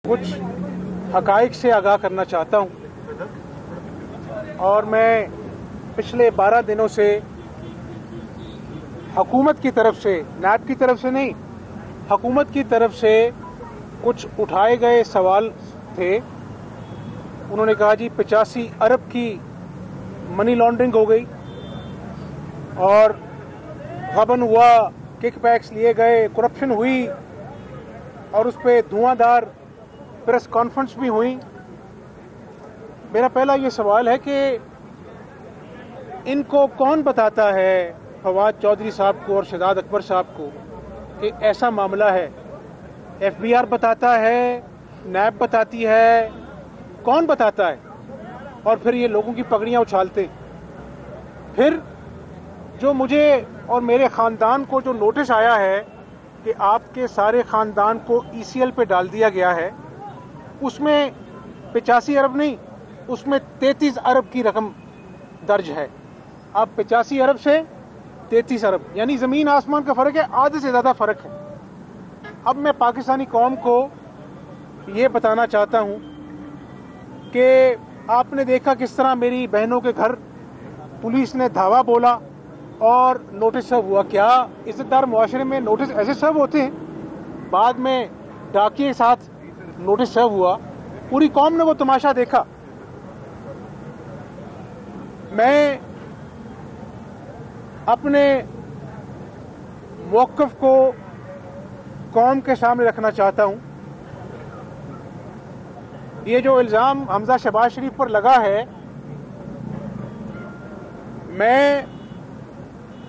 कुछ हकाइक से आगाह करना चाहता हूं और मैं पिछले 12 दिनों से हुकूमत की तरफ से, नैब की तरफ से नहीं, हुकूमत की तरफ से कुछ उठाए गए सवाल थे। उन्होंने कहा जी 85 अरब की मनी लॉन्ड्रिंग हो गई और गबन हुआ, किकबैक्स लिए गए, करप्शन हुई और उस पर धुआंधार प्रेस कॉन्फ्रेंस भी हुई। मेरा पहला ये सवाल है कि इनको कौन बताता है, फवाद चौधरी साहब को और शहजाद अकबर साहब को, कि ऐसा मामला है? FBI बताता है, नैब बताती है, कौन बताता है? और फिर ये लोगों की पगड़ियां उछालते। फिर जो मुझे और मेरे ख़ानदान को जो नोटिस आया है कि आपके सारे ख़ानदान को ECL पे डाल दिया गया है, उसमें 85 अरब नहीं, उसमें 33 अरब की रकम दर्ज है। अब 85 अरब से 33 अरब यानी ज़मीन आसमान का फ़र्क है, आधे से ज़्यादा फ़र्क है। अब मैं पाकिस्तानी कौम को ये बताना चाहता हूँ कि आपने देखा किस तरह मेरी बहनों के घर पुलिस ने धावा बोला और नोटिस सर्व हुआ। क्या इज्जतदार मुआशरे में नोटिस ऐसे सर्व होते हैं? बाद में डाकिए के साथ नोटिस सर्व हुआ, पूरी कौम ने वो तमाशा देखा। मैं अपने मौक़िफ़ को कौम के सामने रखना चाहता हूं। ये जो इल्ज़ाम हमजा शहबाज शरीफ पर लगा है, मैं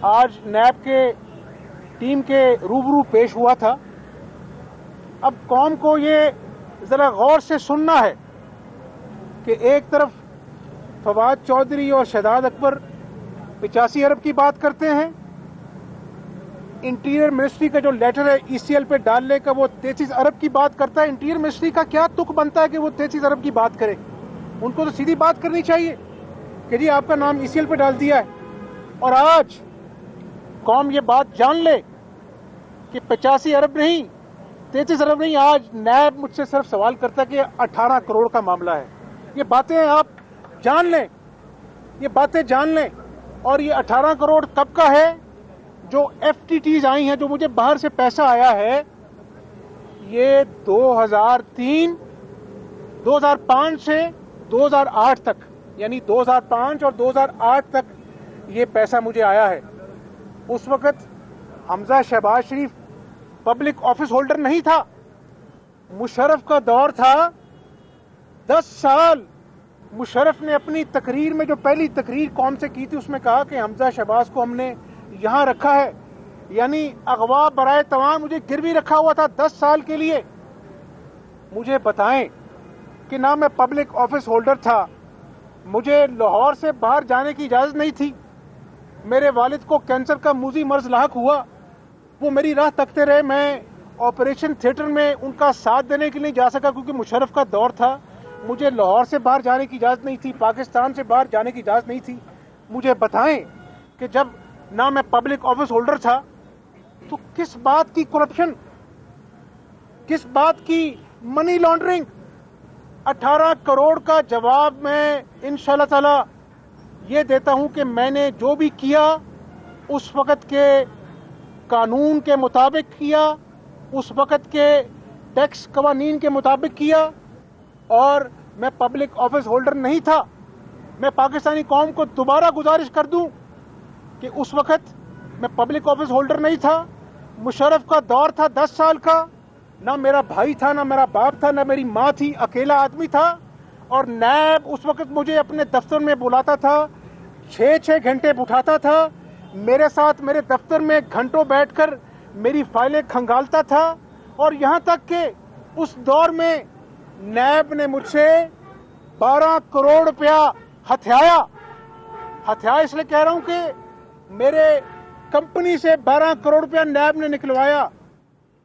आज नैब के टीम के रूबरू पेश हुआ था। अब कौम को ये ज़रा गौर से सुनना है कि एक तरफ फवाद चौधरी और शहजाद अकबर 85 अरब की बात करते हैं, इंटीरियर मिनिस्ट्री का जो लेटर है ECL पे डालने का वो 33 अरब की बात करता है। इंटीरियर मिनिस्ट्री का क्या तुक बनता है कि वो 33 अरब की बात करे? उनको तो सीधी बात करनी चाहिए कि जी आपका नाम ECL पे डाल दिया है। और आज कौम ये बात जान ले कि 85 अरब नहीं, 33 अरब नहीं, आज नैब मुझसे सिर्फ सवाल करता है कि 18 करोड़ का मामला है। ये बातें आप जान लें, ये बातें जान लें। और ये 18 करोड़ कब का है? जो FTTs आई हैं, जो मुझे बाहर से पैसा आया है, ये 2005 से 2008 तक, यानी 2005 और 2008 तक ये पैसा मुझे आया है। उस वक़्त हमजा शहबाज शरीफ पब्लिक ऑफिस होल्डर नहीं था, मुशर्रफ का दौर था। 10 साल मुशर्रफ ने अपनी तकरीर में, जो पहली तकरीर कौम से की थी, उसमें कहा कि हमजा शहबाज को हमने यहाँ रखा है, यानी अगवा बराए तवान मुझे गिरवी रखा हुआ था 10 साल के लिए। मुझे बताएं कि ना मैं पब्लिक ऑफिस होल्डर था, मुझे लाहौर से बाहर जाने की इजाज़त नहीं थी, मेरे वालिद को कैंसर का मूजी मर्ज लाहक हुआ, वो मेरी राह तकते रहे। मैं ऑपरेशन थिएटर में उनका साथ देने के लिए जा सका क्योंकि मुशर्रफ का दौर था। मुझे लाहौर से बाहर जाने की इजाज़त नहीं थी, पाकिस्तान से बाहर जाने की इजाज़त नहीं थी। मुझे बताएं कि जब ना मैं पब्लिक ऑफिस होल्डर था तो किस बात की करप्शन, किस बात की मनी लॉन्ड्रिंग? 18 करोड़ का जवाब मैं इंशाअल्लाह ताला ये देता हूं कि मैंने जो भी किया उस वक़्त के कानून के मुताबिक किया, उस वक़्त के टैक्स कवानीन के मुताबिक किया। और मैं पब्लिक ऑफिस होल्डर नहीं था। मैं पाकिस्तानी कौम को दोबारा गुजारिश कर दूं कि उस वक़्त मैं पब्लिक ऑफिस होल्डर नहीं था, मुशर्रफ का दौर था 10 साल का, ना मेरा भाई था, ना मेरा बाप था, ना मेरी माँ थी, अकेला आदमी था। और नैब उस वक़्त मुझे अपने दफ्तर में बुलाता था, 6-6 घंटे उठाता था, मेरे साथ मेरे दफ्तर में घंटों बैठकर मेरी फाइलें खंगालता था। और यहाँ तक कि उस दौर में नैब ने मुझसे 12 करोड़ रुपया हथियाया इसलिए कह रहा हूँ कि मेरे कंपनी से 12 करोड़ रुपया नैब ने निकलवाया।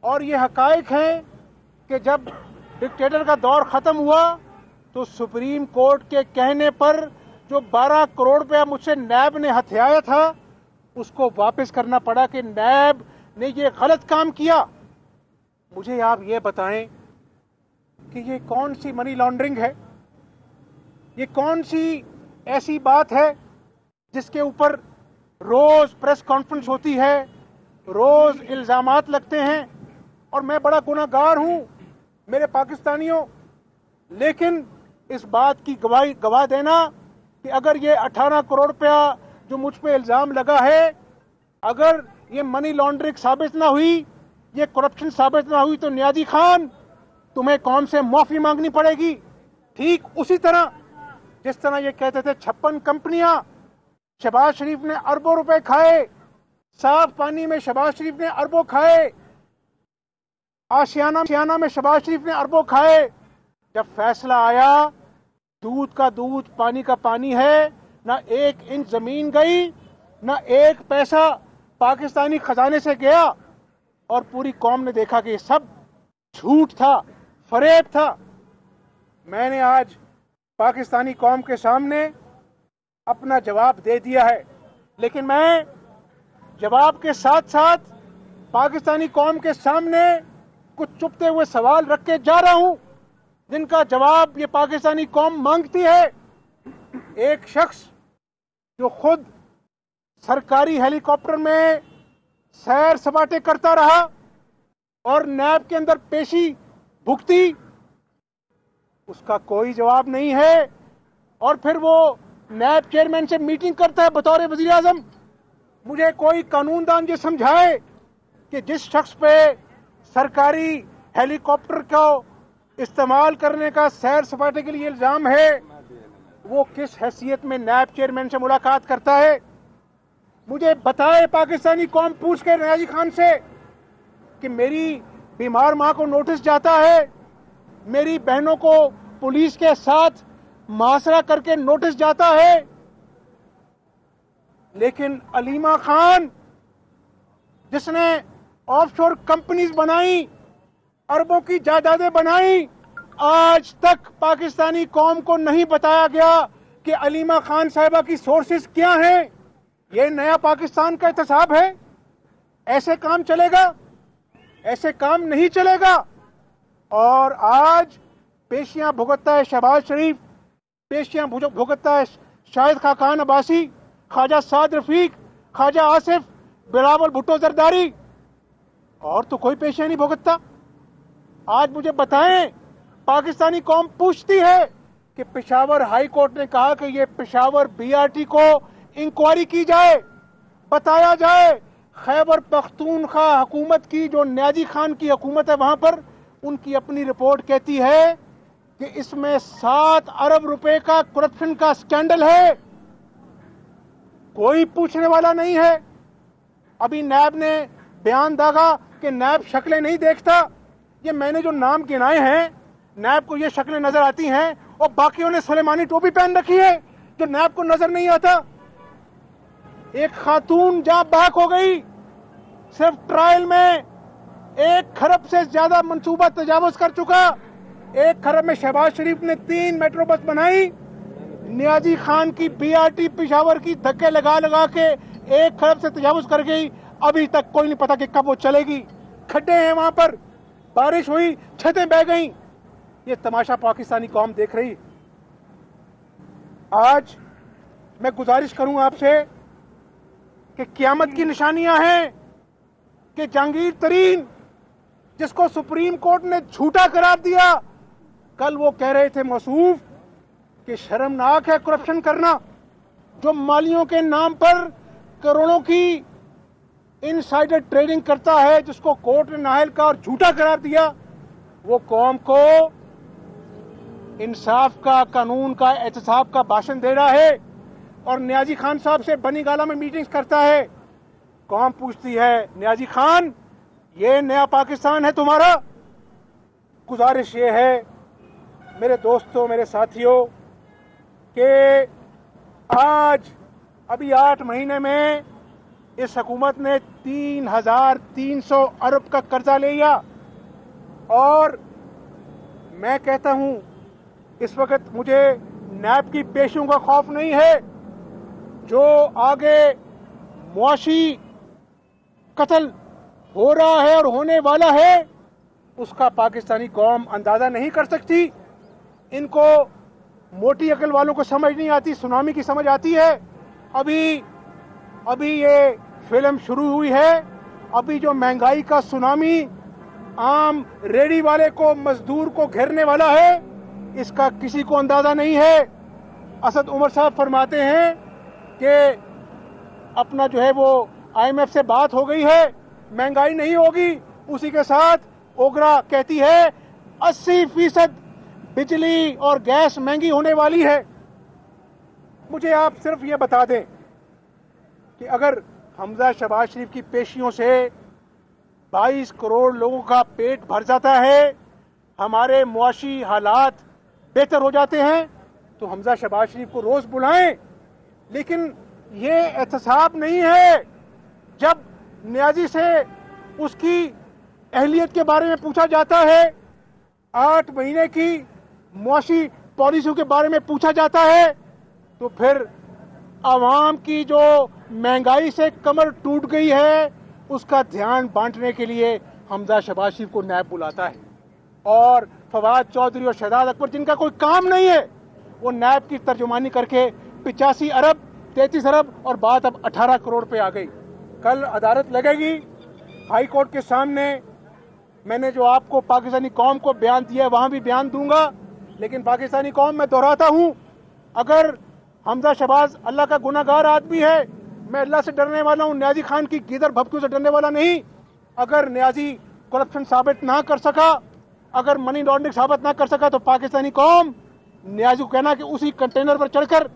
और ये हकाइक हैं कि जब डिक्टेटर का दौर ख़त्म हुआ तो सुप्रीम कोर्ट के कहने पर जो 12 करोड़ रुपया मुझसे नैब ने हथियाया था उसको वापस करना पड़ा कि नैब ने ये गलत काम किया। मुझे आप ये बताएं कि ये कौन सी मनी लॉन्ड्रिंग है, ये कौन सी ऐसी बात है जिसके ऊपर रोज प्रेस कॉन्फ्रेंस होती है, रोज इल्जामात लगते हैं और मैं बड़ा गुनहगार हूं मेरे पाकिस्तानियों। लेकिन इस बात की गवाह देना कि अगर ये 18 करोड़ रुपया जो मुझ पे इल्जाम लगा है, अगर ये मनी लॉन्ड्रिंग साबित ना हुई, ये करप्शन साबित ना हुई, तो नियाजी खान तुम्हें कौम से माफी मांगनी पड़ेगी। ठीक उसी तरह जिस तरह ये कहते थे 56 कंपनियां, शहबाज शरीफ ने अरबों रुपए खाए, साफ पानी में शहबाज शरीफ ने अरबों खाए, आशियाना में शहबाज शरीफ ने अरबों खाए। जब फैसला आया दूध का दूध पानी का पानी है, ना 1 इंच जमीन गई, ना 1 पैसा पाकिस्तानी खजाने से गया और पूरी कौम ने देखा कि सब झूठ था, फरेब था। मैंने आज पाकिस्तानी कौम के सामने अपना जवाब दे दिया है, लेकिन मैं जवाब के साथ साथ पाकिस्तानी कौम के सामने कुछ चुपते हुए सवाल रख के जा रहा हूं जिनका जवाब ये पाकिस्तानी कौम मांगती है। एक शख्स जो खुद सरकारी हेलीकॉप्टर में सैर सपाटे करता रहा और नैब के अंदर पेशी भुगती, उसका कोई जवाब नहीं है, और फिर वो नैब चेयरमैन से मीटिंग करता है बतौर वजीर आजम। मुझे कोई कानूनदान ये समझाए कि जिस शख्स पे सरकारी हेलीकॉप्टर को इस्तेमाल करने का सैर सपाटे के लिए इल्जाम है, वो किस हैसियत में नैब चेयरमैन से मुलाकात करता है। मुझे बताए पाकिस्तानी कौम पूछ के नियाजी खान से कि मेरी बीमार मां को नोटिस जाता है, मेरी बहनों को पुलिस के साथ मुआसरा करके नोटिस जाता है, लेकिन अलीमा खान जिसने ऑफशोर कंपनीज बनाई, अरबों की जायदादें बनाई, आज तक पाकिस्तानी कौम को नहीं बताया गया कि अलीमा खान साहिबा की सोर्सेज क्या हैं। ये नया पाकिस्तान का एहतसाब है? ऐसे काम चलेगा? ऐसे काम नहीं चलेगा। और आज पेशियां भुगतता है शहबाज शरीफ, पेशियां भुगतता है शाहिद खाकान अब्बासी, ख्वाजा साद रफीक, ख्वाजा आसिफ, बिलावल भुट्टो जरदारी, और तो कोई पेशियां नहीं भुगतता। आज मुझे बताएं, पाकिस्तानी कौम पूछती है कि पेशावर हाई कोर्ट ने कहा कि ये पेशावर बीआरटी को इंक्वायरी की जाए, बताया जाए खैबर पख्तूनख्वा हुकूमत की जो नियाजी खान की हुकूमत है वहां पर, उनकी अपनी रिपोर्ट कहती है कि इसमें 7 अरब रुपए का करप्शन का स्कैंडल है। कोई पूछने वाला नहीं है। अभी नैब ने बयान दागा कि नैब शक्लें नहीं देखता। ये मैंने जो नाम गिनाए हैं, नैब को ये शक्लें नजर आती हैं और बाकियों ने सुलेमानी टोपी पहन रखी है जो नैब को नजर नहीं आता। एक खातून जहां बाक हो गई, सिर्फ ट्रायल में 1 खरब से ज्यादा मंसूबा तजावुज कर चुका। 1 खरब में शहबाज शरीफ ने 3 मेट्रो बस बनाई, नियाजी खान की बीआरटी पेशावर की धक्के लगा लगा के 1 खरब से तजावुज कर गई। अभी तक कोई नहीं पता कि कब वो चलेगी। खड्डे हैं वहां पर, बारिश हुई, छतें बह गई। ये तमाशा पाकिस्तानी कौम देख रही। आज मैं गुजारिश करूं आपसे कि क़यामत की निशानियां हैं कि जहांगीर तरीन, जिसको सुप्रीम कोर्ट ने झूठा करार दिया, कल वो कह रहे थे मौसूफ कि शर्मनाक है करप्शन करना। जो मालियों के नाम पर करोड़ों की इनसाइडर ट्रेडिंग करता है, जिसको कोर्ट ने नाअहल का और झूठा करार दिया, वो कौम को इंसाफ का, कानून का, एहतसाब का भाषण दे रहा है और नियाजी खान साहब से बनी गाला में मीटिंग्स करता है। कौम पूछती है, नियाजी खान ये नया पाकिस्तान है तुम्हारा? गुजारिश ये है मेरे दोस्तों, मेरे साथियों, कि आज अभी 8 महीने में इस हुकूमत ने 3,300 अरब का कर्जा ले लिया। और मैं कहता हूं इस वक्त मुझे नैब की पेशियों का खौफ नहीं है। जो आगे मुआशी कत्ल हो रहा है और होने वाला है, उसका पाकिस्तानी कौम अंदाजा नहीं कर सकती। इनको मोटी अकल वालों को समझ नहीं आती, सुनामी की समझ आती है। अभी ये फिल्म शुरू हुई है। अभी जो महंगाई का सुनामी आम रेडी वाले को, मजदूर को घेरने वाला है, इसका किसी को अंदाजा नहीं है। असद उमर साहब फरमाते हैं कि अपना जो है वो IMF से बात हो गई है, महंगाई नहीं होगी। उसी के साथ ओगरा कहती है 80% बिजली और गैस महंगी होने वाली है। मुझे आप सिर्फ ये बता दें कि अगर हमजा शहबाज शरीफ की पेशियों से 22 करोड़ लोगों का पेट भर जाता है, हमारे मुआशी हालात बेहतर हो जाते हैं, तो हमजा शहबाज शरीफ को रोज बुलाएं। लेकिन ये एहतसाब नहीं है। जब नियाजी से उसकी अहलियत के बारे में पूछा जाता है, 8 महीने की मुआशी पॉलिसियों के बारे में पूछा जाता है, तो फिर आवाम की जो महंगाई से कमर टूट गई है उसका ध्यान बांटने के लिए हमजा शहबाज शरीफ को नैब बुलाता है। और फवाद चौधरी और शहजाद अकबर, जिनका कोई काम नहीं है, वो नैब की तर्जुमानी करके 85 अरब 33 अरब और बात अब 18 करोड़ पे आ गई। कल अदालत लगेगी हाई कोर्ट के सामने। मैंने जो आपको पाकिस्तानी कौम को बयान दिया वहां भी बयान दूंगा। लेकिन पाकिस्तानी कौम, मैं दोहराता हूं, अगर हमजा शहबाज अल्लाह का गुनाहगार आदमी है, मैं अल्लाह से डरने वाला हूं, नियाजी खान की गीदर भभकियों से डरने वाला नहीं। अगर नियाजी करप्शन साबित ना कर सका, अगर मनी लॉन्ड्रिंग साबित ना कर सका, तो पाकिस्तानी कौम नियाजी को कहना कि उसी कंटेनर पर चढ़कर,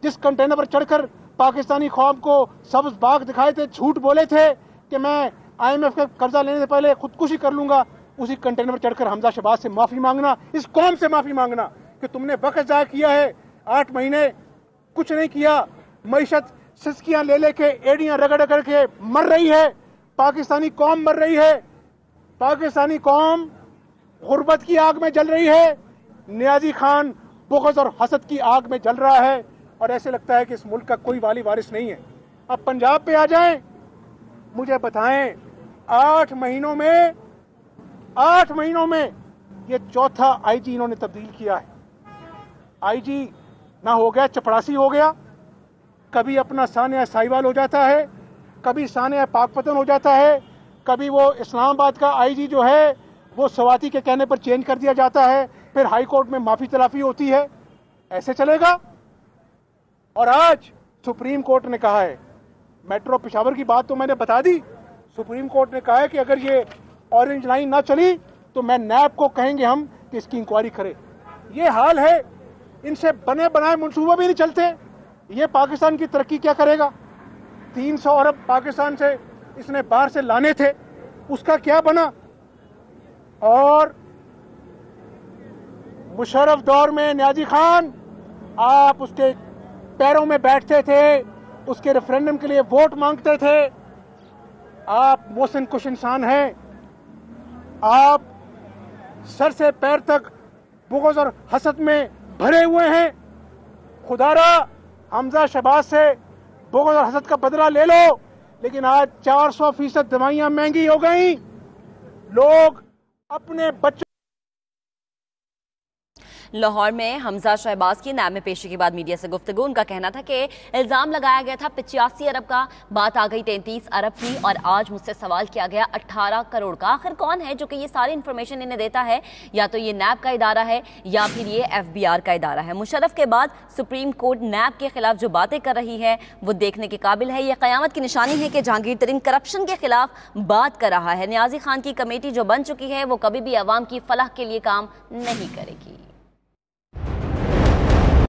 जिस कंटेनर पर चढ़कर पाकिस्तानी कौम को सब्ज बाग दिखाए थे, झूठ बोले थे कि मैं IMF का कर्जा लेने से पहले खुदकुशी कर लूंगा, उसी कंटेनर पर चढ़कर हमजा शहबाज से माफी मांगना, इस कौम से माफी मांगना कि तुमने वक्त जाया किया है। 8 महीने कुछ नहीं किया, मईशत सिसकियां ले लेके, एड़ियां रगड़ रगड़ के मर रही है, पाकिस्तानी कौम मर रही है, पाकिस्तानी कौम गुर्बत की आग में जल रही है, नियाजी खान बुग़्ज़ और हसद की आग में जल रहा है, और ऐसे लगता है कि इस मुल्क का कोई वाली वारिस नहीं है। अब पंजाब पे आ जाएं, मुझे बताएं, 8 महीनों में ये चौथा IG इन्होंने तब्दील किया है। IG ना हो गया चपड़ासी हो गया, कभी अपना सानिया साहिवाल हो जाता है, कभी सानिया पाकपतन हो जाता है, कभी वो इस्लामाबाद का IG जो है वो सवाती के कहने पर चेंज कर दिया जाता है, फिर हाई कोर्ट में माफी तलाफी होती है। ऐसे चलेगा? और आज सुप्रीम कोर्ट ने कहा है, मेट्रो पेशावर की बात तो मैंने बता दी, सुप्रीम कोर्ट ने कहा है कि अगर ये ऑरेंज लाइन ना चली तो मैं नैब को कहेंगे हम कि इसकी इंक्वायरी करे। ये हाल है, इनसे बने बनाए मंसूबा भी नहीं चलते। ये पाकिस्तान की तरक्की क्या करेगा? 300 अरब पाकिस्तान से इसने बाहर से लाने थे, उसका क्या बना? और मुशर्रफ दौर में नियाजी खान, आप उसके पैरों में बैठते थे, उसके रेफरेंडम के लिए वोट मांगते थे। आप मोहसिन कुश इंसान हैं, आप सर से पैर तक बुग़्ज़ और हसद में भरे हुए हैं। खुदारा हमजा शहबाज से बुग़्ज़ और हसद का बदला ले लो। लेकिन आज 400% दवाइयां महंगी हो गई, लोग अपने बच्चों। लाहौर में हमजा शहबाज की नैब में पेशी के बाद मीडिया से गुफ्तगू। उनका कहना था कि इल्ज़ाम लगाया गया था 85 अरब का, बात आ गई 33 अरब की, और आज मुझसे सवाल किया गया 18 करोड़ का। आखिर कौन है जो कि ये सारी इंफॉर्मेशन इन्हें देता है? या तो ये नैब का इदारा है या फिर ये FBR का इदारा है। मुशर्रफ के बाद सुप्रीम कोर्ट नैब के खिलाफ जो बातें कर रही है वो देखने के काबिल है। ये क़यामत की निशानी है कि जहांगीर तरीन करप्शन के खिलाफ बात कर रहा है। नियाजी खान की कमेटी जो बन चुकी है वो कभी भी अवाम की फलाह के लिए काम नहीं करेगी।